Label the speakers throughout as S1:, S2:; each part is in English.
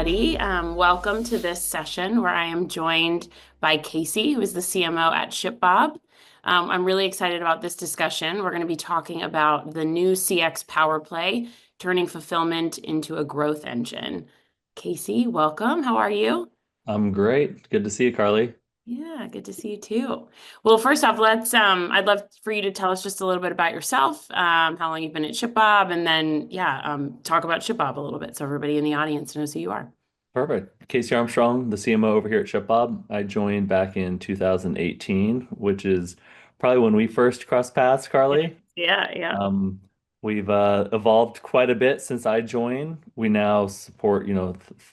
S1: everybody. Welcome to this session where I am joined by Casey, who is the CMO at ShipBob. I'm really excited about this discussion. We're going to be talking about the new CX power play, turning fulfillment into a growth engine. Casey, welcome. How are you?
S2: I'm great. Good to see you, Carly.
S1: Yeah, good to see you too. Well, first off, I'd love for you to tell us just a little bit about yourself, how long you've been at ShipBob, and then, talk about ShipBob a little bit so everybody in the audience knows who you are.
S2: Perfect. Casey Armstrong, the CMO over here at ShipBob. I joined back in 2018, which is probably when we first crossed paths,
S1: Yeah,
S2: Carly.
S1: yeah, yeah.
S2: Um, we've evolved quite a bit since I joined. We now support,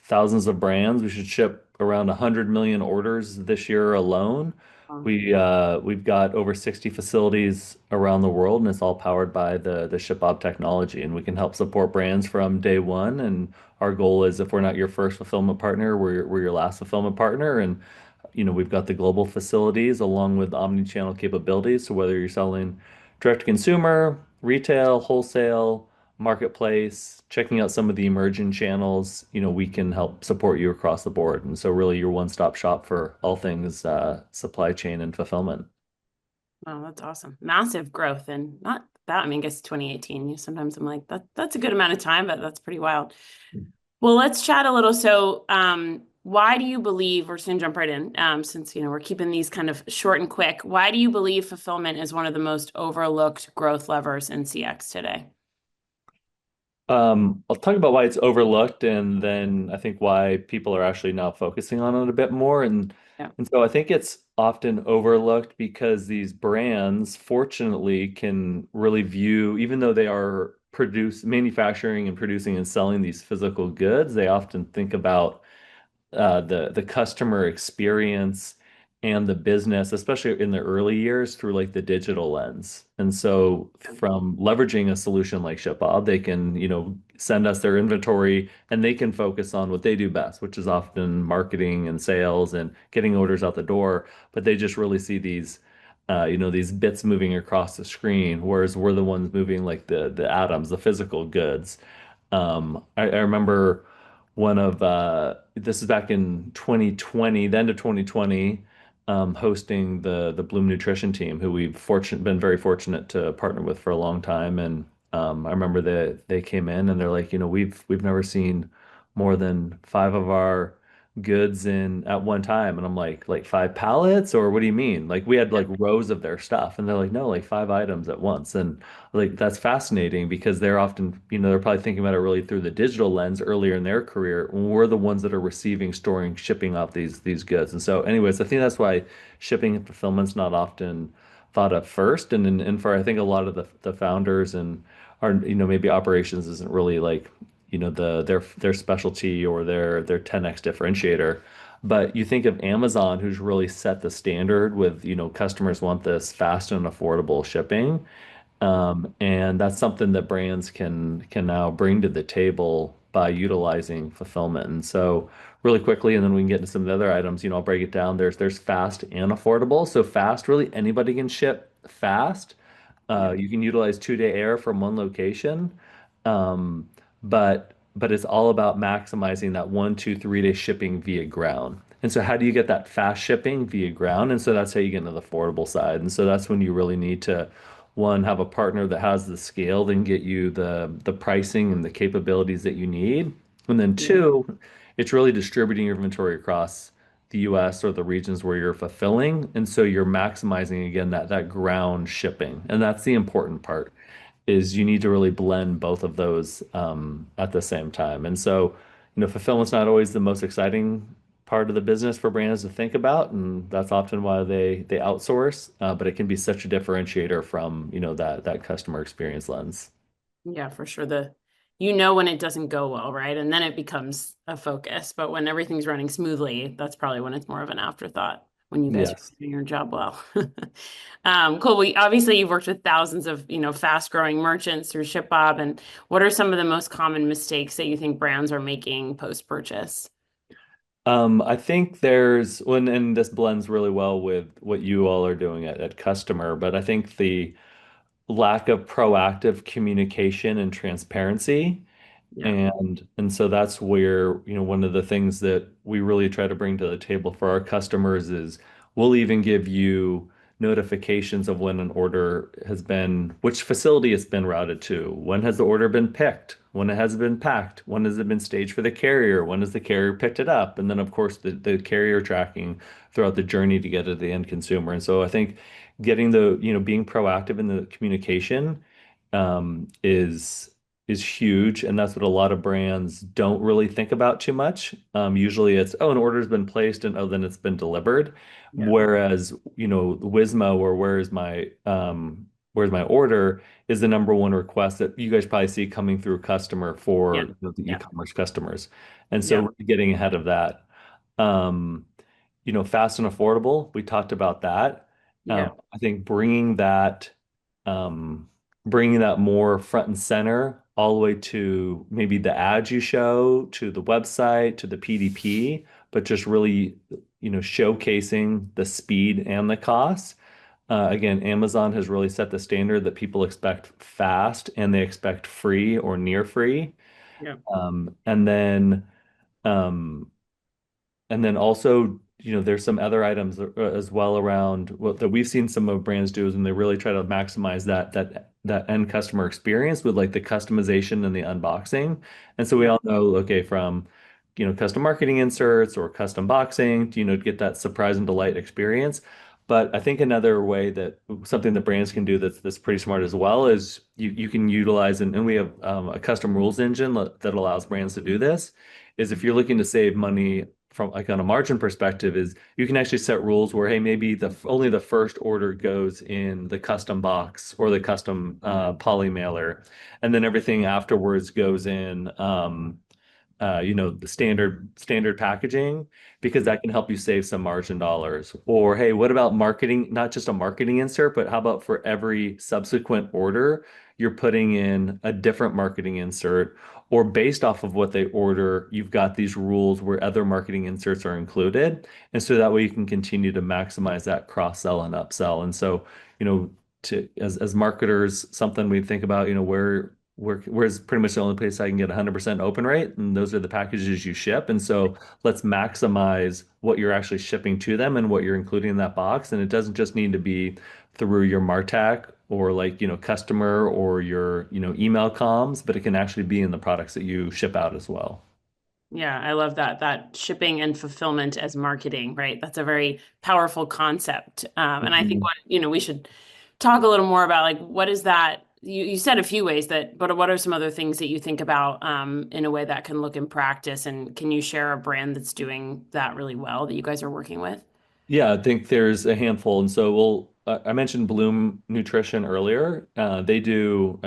S2: thousands of brands. We should ship around 100 million orders this year alone.
S1: Um,
S2: We've got over 60 facilities around the world, and it's all powered by the ShipBob technology. And we can help support brands from day one. And our goal is, if we're not your first fulfillment partner, we're your last fulfillment partner. And we've got the global facilities along with omni-channel capabilities. So whether you're selling direct to consumer, retail, wholesale, marketplace, checking out some of the emerging channels, we can help support you across the board. And so really your one-stop shop for all things supply chain and fulfillment.
S1: oh, that's awesome. Massive growth and not that, I mean, I guess 2018. Sometimes I'm like, that's a good amount of time, but that's pretty wild. Well, let's chat a little. So, why do you believe, we're just gonna jump right in, since we're keeping these kind of short and quick. Why do you believe fulfillment is one of the most overlooked growth levers in CX today?
S2: I'll talk about why it's overlooked and then I think why people are actually now focusing on it a bit more. And
S1: Yeah.
S2: and so I think it's often overlooked because these brands, fortunately, can really view, even though they are manufacturing and producing and selling these physical goods, they often think about the customer experience and the business, especially in the early years, through like the digital lens. And so from leveraging a solution like ShipBob, they can, send us their inventory and they can focus on what they do best, which is often marketing and sales and getting orders out the door. But they just really see these bits moving across the screen, whereas we're the ones moving like the atoms, the physical goods. I remember one of this is back in 2020, the end of 2020, hosting the Bloom Nutrition team, who been very fortunate to partner with for a long time. And I remember that they came in and they're like, we've never seen more than five of our goods in at one time. And I'm like five pallets, or what do you mean? Like we had like rows of their stuff, and they're like, no, like five items at once. And like that's fascinating because they're often, they're probably thinking about it really through the digital lens earlier in their career. When we're the ones that are receiving, storing, shipping off these goods. And so, anyways, I think that's why shipping and fulfillment's not often thought of first. And for I think a lot of the founders and are, maybe operations isn't really like, their specialty or their 10x differentiator. But you think of Amazon, who's really set the standard with, customers want this fast and affordable shipping. And that's something that brands can now bring to the table by utilizing fulfillment. And so really quickly, and then we can get into some of the other items, I'll break it down. There's fast and affordable. So fast, really anybody can ship fast.
S1: Yeah.
S2: You can utilize 2-day air from one location. Um, but it's all about maximizing that 1, 2, 3 day shipping via ground. And so how do you get that fast shipping via ground? And so that's how you get into the affordable side. And so that's when you really need to, one, have a partner that has the scale, then get you the pricing and the capabilities that you need. And then
S1: Yeah.
S2: two, it's really distributing your inventory across the US or the regions where you're fulfilling. And so you're maximizing again that ground shipping. And that's the important part is you need to really blend both of those at the same time. And so, fulfillment's not always the most exciting part of the business for brands to think about, and that's often why they outsource. But it can be such a differentiator from, that customer experience lens.
S1: Yeah, for sure. When it doesn't go well, right? And then it becomes a focus. But when everything's running smoothly, that's probably when it's more of an afterthought when you guys are
S2: Yes.
S1: doing your job well. Cool. Obviously you've worked with thousands of, fast growing merchants through ShipBob. And what are some of the most common mistakes that you think brands are making post-purchase?
S2: I think there's when and this blends really well with what you all are doing at customer, but I think the lack of proactive communication and transparency
S1: Yeah.
S2: And so that's where, one of the things that we really try to bring to the table for our customers is we'll even give you notifications of when an order has been, which facility it's been routed to, when has the order been picked, when it has been packed, when has it been staged for the carrier, when has the carrier picked it up, and then of course the carrier tracking throughout the journey to get to the end consumer. And so I think getting being proactive in the communication is huge, and that's what a lot of brands don't really think about too much. Usually it's, oh, an order's been placed and oh, then it's been delivered.
S1: Yeah.
S2: Whereas, Wismo or where's my order is the number one request that you guys probably see coming through customer for
S1: Yeah.
S2: the
S1: Yeah.
S2: e-commerce customers. And so
S1: Yeah.
S2: really getting ahead of that. Um, Fast and affordable, we talked about that.
S1: Yeah.
S2: I think um, bringing that more front and center all the way to maybe the ads you show, to the website, to the PDP, but just really, showcasing the speed and the cost. Again, Amazon has really set the standard that people expect fast and they expect free or near free.
S1: Yeah.
S2: Um, and then um, and then also, there's some other items as well around what that we've seen some of brands do is when they really try to maximize that end customer experience with like the customization and the unboxing. And so we
S1: Yeah.
S2: all know, okay, from custom marketing inserts or custom boxing, to get that surprise and delight experience. But I think another way that something that brands can do that's pretty smart as well is you can utilize and we have a custom rules engine that allows brands to do this. Is if you're looking to save money from like on a margin perspective is you can actually set rules where, hey, maybe only the first order goes in the custom box or the custom poly mailer, and then everything afterwards goes in the standard packaging, because that can help you save some margin dollars. Or hey, what about marketing, not just a marketing insert, but how about for every subsequent order, you're putting in a different marketing insert, or based off of what they order, you've got these rules where other marketing inserts are included. And so that way you can continue to maximize that cross sell and upsell. And so, you know, as marketers, something we think about, where's pretty much the only place I can get 100% open rate, and those are the packages you ship. And so let's maximize what you're actually shipping to them and what you're including in that box. And it doesn't just need to be through your MarTech or like, customer or your, email comms, but it can actually be in the products that you ship out as well.
S1: Yeah, I love that shipping and fulfillment as marketing, right? That's a very powerful concept. And I think
S2: Mhm.
S1: what, we should talk a little more about like what is that you said a few ways that, but what are some other things that you think about in a way that can look in practice? And can you share a brand that's doing that really well that you guys are working with?
S2: Yeah, I think there's a handful. And so I mentioned Bloom Nutrition earlier. I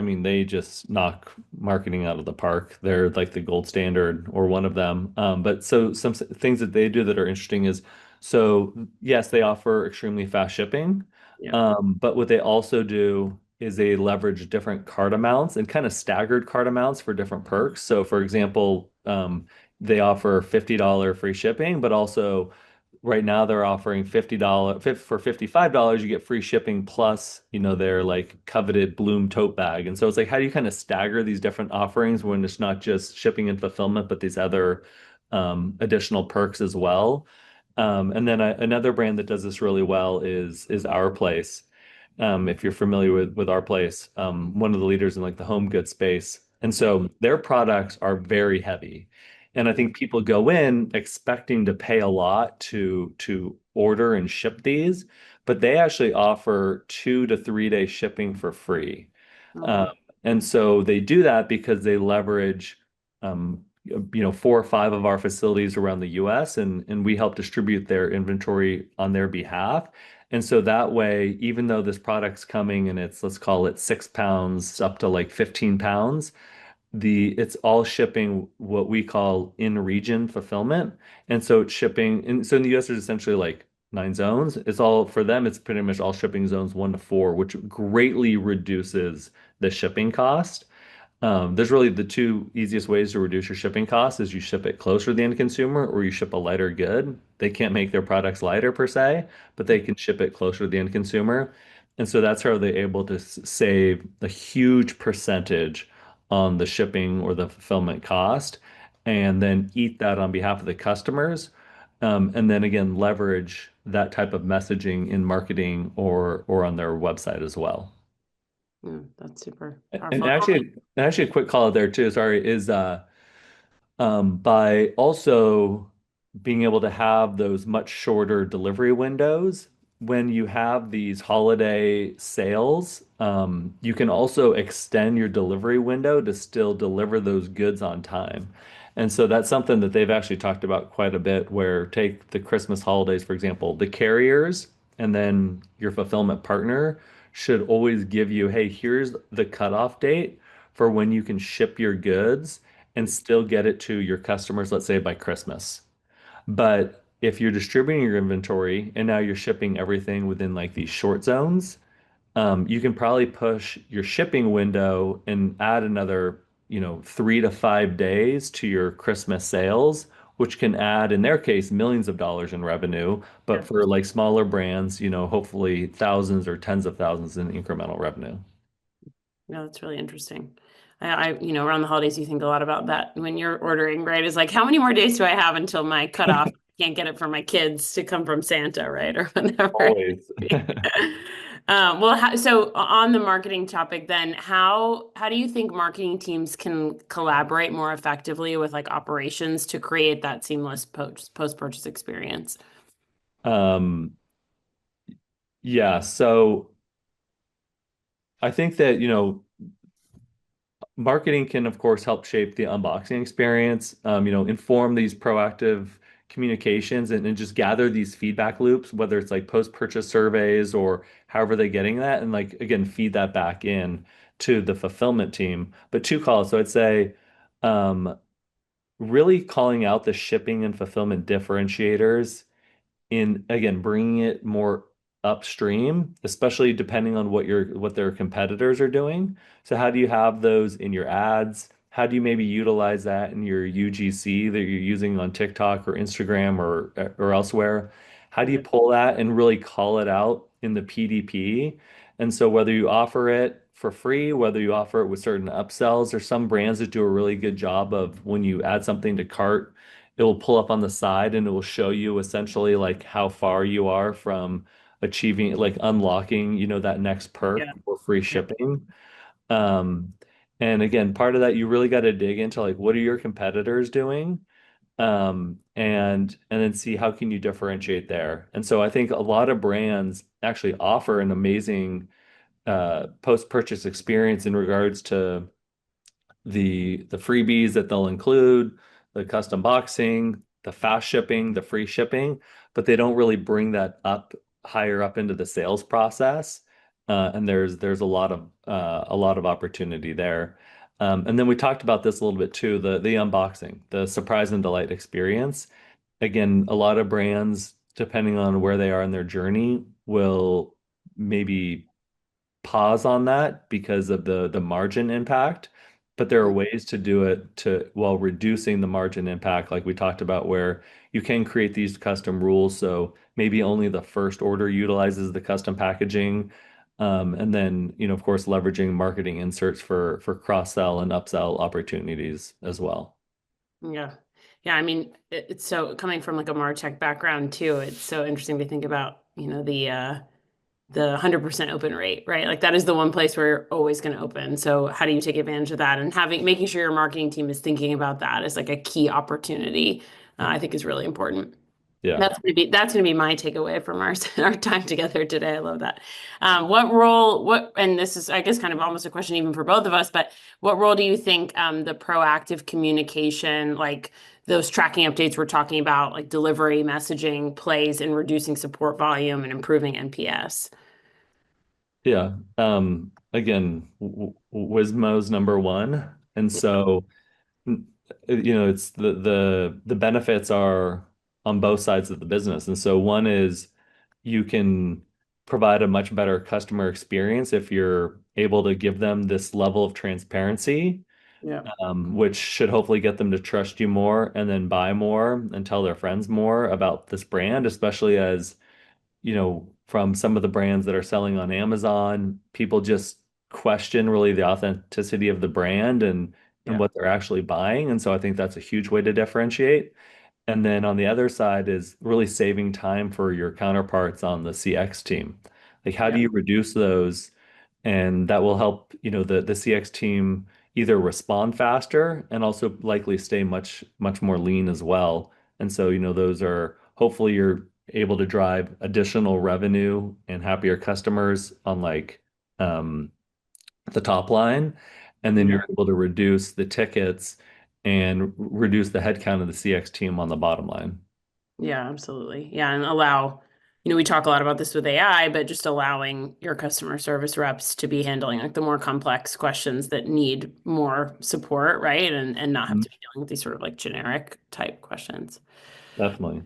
S2: mean, they just knock marketing out of the park. They're like the gold standard or one of them. But so some things that they do that are interesting is, so yes, they offer extremely fast shipping.
S1: Yeah.
S2: But what they also do is they leverage different cart amounts and kind of staggered cart amounts for different perks. So for example, they offer $50 free shipping, but also right now they're offering $50 for $55 you get free shipping plus their like coveted Bloom tote bag. And so it's like, how do you kind of stagger these different offerings when it's not just shipping and fulfillment but these other additional perks as well. And then another brand that does this really well is Our Place. If you're familiar with Our Place, one of the leaders in like the home goods space. And
S1: Yeah.
S2: so their products are very heavy. And I think people go in expecting to pay a lot to order and ship these, but they actually offer 2 to 3 day shipping for free. Um,
S1: Okay.
S2: and so they do that because they leverage, 4 or 5 of our facilities around the US, and we help distribute their inventory on their behalf. And so that way, even though this product's coming and it's, let's call it 6 pounds up to like 15 pounds, it's all shipping what we call in region fulfillment. And so it's shipping, and so in the US there's essentially like 9 zones. It's all for them, it's pretty much all shipping zones 1 to 4, which greatly reduces the shipping cost. There's really the two easiest ways to reduce your shipping costs is you ship it closer to the end consumer or you ship a lighter good. They can't make their products lighter per se, but they can ship it closer to the end consumer. And so that's how they're able to save a huge percentage on the shipping or the fulfillment cost, and then eat that on behalf of the customers. And then again, leverage that type of messaging in marketing or on their website as well.
S1: That's super
S2: And
S1: powerful.
S2: actually a quick call out there too, sorry, is by also being able to have those much shorter delivery windows. When you have these holiday sales, you can also extend your delivery window to still deliver those goods on time. And so that's something that they've actually talked about quite a bit, where take the Christmas holidays, for example, the carriers and then your fulfillment partner should always give you, hey, here's the cutoff date for when you can ship your goods and still get it to your customers, let's say by Christmas. But if you're distributing your inventory and now you're shipping everything within like these short zones, you can probably push your shipping window and add another, 3 to 5 days to your Christmas sales, which can add, in their case, millions of dollars in revenue. But
S1: Yeah.
S2: for like smaller brands, hopefully thousands or tens of thousands in incremental revenue.
S1: No, that's really interesting. Around the holidays, you think a lot about that when you're ordering, right? It's like, how many more days do I have until my cutoff? Can't get it for my kids to come from Santa, right? Or whatever it
S2: Always.
S1: may be. So on the marketing topic, then how do you think marketing teams can collaborate more effectively with like operations to create that seamless post-purchase experience?
S2: Um, yeah, so I think that, marketing can, of course, help shape the unboxing experience, inform these proactive communications and just gather these feedback loops, whether it's like post-purchase surveys or however they're getting that, and like, again, feed that back in to the fulfillment team. But two calls. So I'd say, um, really calling out the shipping and fulfillment differentiators in again bringing it more upstream, especially depending on what their competitors are doing. So how do you have those in your ads? How do you maybe utilize that in your UGC that you're using on TikTok or Instagram or elsewhere? How do you pull that and really call it out in the PDP? And so whether you offer it for free, whether you offer it with certain upsells, there's some brands that do a really good job of when you add something to cart, it will pull up on the side and it will show you essentially like how far you are from achieving like unlocking, that next perk
S1: Yeah.
S2: or free shipping. Um, and again, part of that you really got to dig into like what are your competitors doing? And then see how can you differentiate there. And so I think a lot of brands actually offer an amazing post-purchase experience in regards to the freebies that they'll include, the custom boxing, the fast shipping, the free shipping, but they don't really bring that up higher up into the sales process. And there's a lot of opportunity there. And then we talked about this a little bit too, the unboxing, the surprise and delight experience. Again, a lot of brands, depending on where they are in their journey, will maybe pause on that because of the margin impact. But there are ways to do it to while reducing the margin impact, like we talked about, where you can create these custom rules. So maybe only the first order utilizes the custom packaging. And then, of course, leveraging marketing inserts for cross-sell and upsell opportunities as well.
S1: Yeah. Yeah. I mean, it's so coming from like a MarTech background too, it's so interesting to think about, the 100% open rate, right? Like that is the one place where you're always going to open. So how do you take advantage of that? And making sure your marketing team is thinking about that as like a key opportunity, I think is really important.
S2: Yeah.
S1: That's gonna be my takeaway from our our time together today. I love that. And this is, I guess, kind of almost a question even for both of us, but what role do you think the proactive communication, like those tracking updates we're talking about, like delivery messaging, plays in reducing support volume and improving NPS?
S2: Yeah. Again, Wismo's number one. And so it's the benefits are on both sides of the business. And so one is you can provide a much better customer experience if you're able to give them this level of transparency,
S1: Yeah.
S2: which should hopefully get them to trust you more and then buy more and tell their friends more about this brand, especially as from some of the brands that are selling on Amazon, people just question really the authenticity of the brand and
S1: Yeah.
S2: what they're actually buying. And so I think that's a huge way to differentiate. And then on the other side is really saving time for your counterparts on the CX team. Like how do
S1: Yeah.
S2: you reduce those? And that will help, the CX team either respond faster and also likely stay much more lean as well. And so, those are hopefully you're able to drive additional revenue and happier customers on um the top line. And then
S1: Yeah.
S2: you're able to reduce the tickets and reduce the headcount of the CX team on the bottom line.
S1: Yeah, absolutely. Yeah, and allow, we talk a lot about this with AI, but just allowing your customer service reps to be handling like the more complex questions that need more support, right? And not have
S2: Mhm.
S1: to be dealing with these sort of like generic type questions.
S2: Definitely.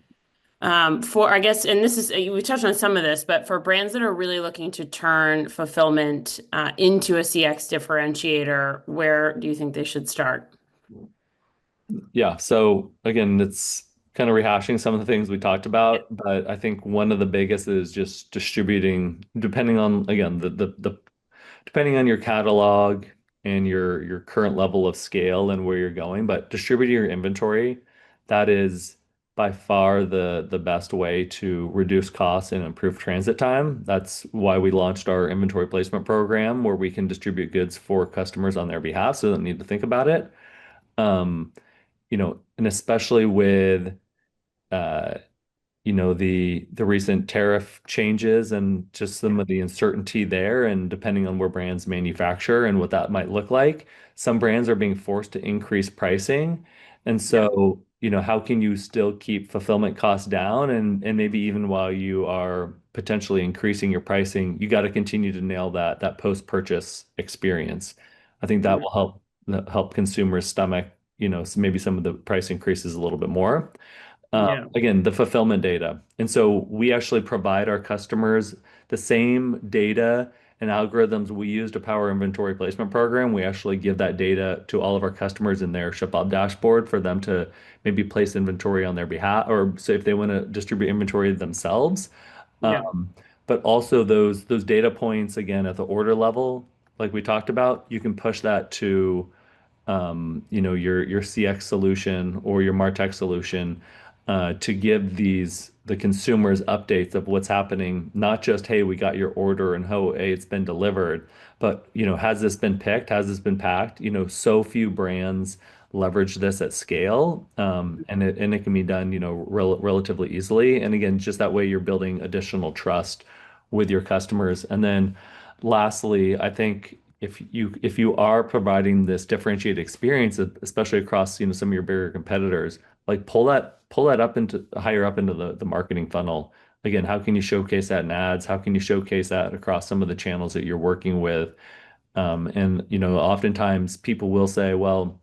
S1: For I guess, and this is we touched on some of this, but for brands that are really looking to turn fulfillment into a CX differentiator, where do you think they should start?
S2: Yeah. So again, it's kind of rehashing some of the things we talked
S1: Yeah.
S2: about, but I think one of the biggest is just distributing, depending on, again, the depending on your catalog and your current level of scale and where you're going, but distributing your inventory, that is by far the best way to reduce costs and improve transit time. That's why we launched our inventory placement program, where we can distribute goods for customers on their behalf, so they don't need to think about it. Um, and especially with uh, the recent tariff changes and just some of the uncertainty there, and depending on where brands manufacture and what that might look like, some brands are being forced to increase pricing. And
S1: Yeah.
S2: so, how can you still keep fulfillment costs down, and maybe even while you are potentially increasing your pricing, you got to continue to nail that post-purchase experience. I think that
S1: Mhm.
S2: will help consumers stomach, maybe some of the price increases a little bit more.
S1: Yeah.
S2: Again, the fulfillment data. And so we actually provide our customers the same data and algorithms we use to power inventory placement program. We actually give that data to all of our customers in their ShipBob dashboard for them to maybe place inventory on their behalf, or so if they want to distribute inventory themselves.
S1: Yeah.
S2: But also those data points again at the order level, like we talked about, you can push that to your CX solution or your MarTech solution to give the consumers updates of what's happening, not just, hey, we got your order and oh, hey, it's been delivered, but has this been picked? Has this been packed? So few brands leverage this at scale, and it can be done, relatively easily. And again, just that way you're building additional trust with your customers. And then lastly, I think if you are providing this differentiated experience, especially across some of your bigger competitors, like pull that up into higher up into the marketing funnel. Again, how can you showcase that in ads? How can you showcase that across some of the channels that you're working with? And oftentimes people will say, well,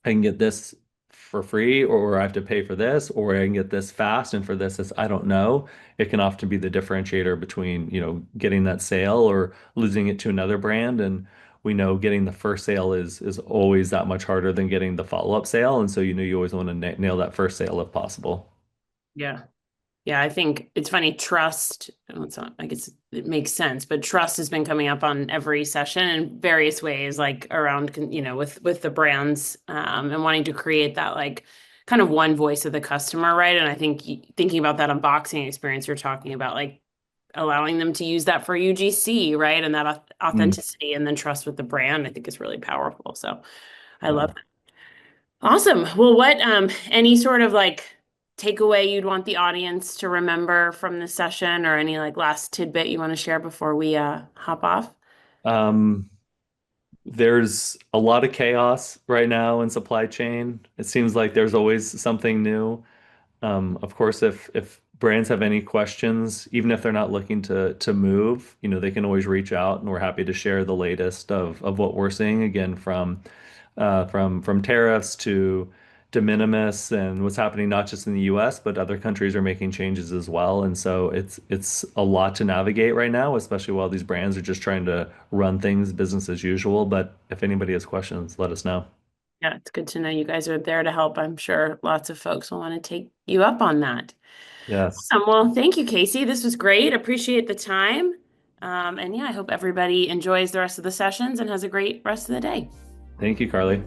S2: I can get this for free, or I have to pay for this, or I can get this fast, and for this, I don't know. It can often be the differentiator between, getting that sale or losing it to another brand. And we know getting the first sale is always that much harder than getting the follow-up sale. And so, you always want to na nail that first sale if possible.
S1: Yeah. Yeah, I think it's funny. Trust, well, it's not, I guess it makes sense, but trust has been coming up on every session in various ways, like around, with the brands, and wanting to create that like kind of one voice of the customer, right? And I think thinking about that unboxing experience you're talking about, like allowing them to use that for UGC, right? And that
S2: Mm,
S1: authenticity and then trust with the brand, I think is really powerful. So I
S2: yeah.
S1: love that. Awesome. Well, what any sort of like takeaway you'd want the audience to remember from this session or any like last tidbit you want to share before we hop off?
S2: Um, there's a lot of chaos right now in supply chain. It seems like there's always something new. Of course, if brands have any questions, even if they're not looking to move, they can always reach out, and we're happy to share the latest of what we're seeing again from tariffs to de minimis and what's happening not just in the US, but other countries are making changes as well. And so it's a lot to navigate right now, especially while these brands are just trying to run things business as usual. But if anybody has questions, let us know.
S1: Yeah, it's good to know you guys are there to help. I'm sure lots of folks will want to take you up on that.
S2: Yes.
S1: Well, thank you, Casey. This was great. Appreciate the time. And yeah, I hope everybody enjoys the rest of the sessions and has a great rest of the day.
S2: Thank you, Carly.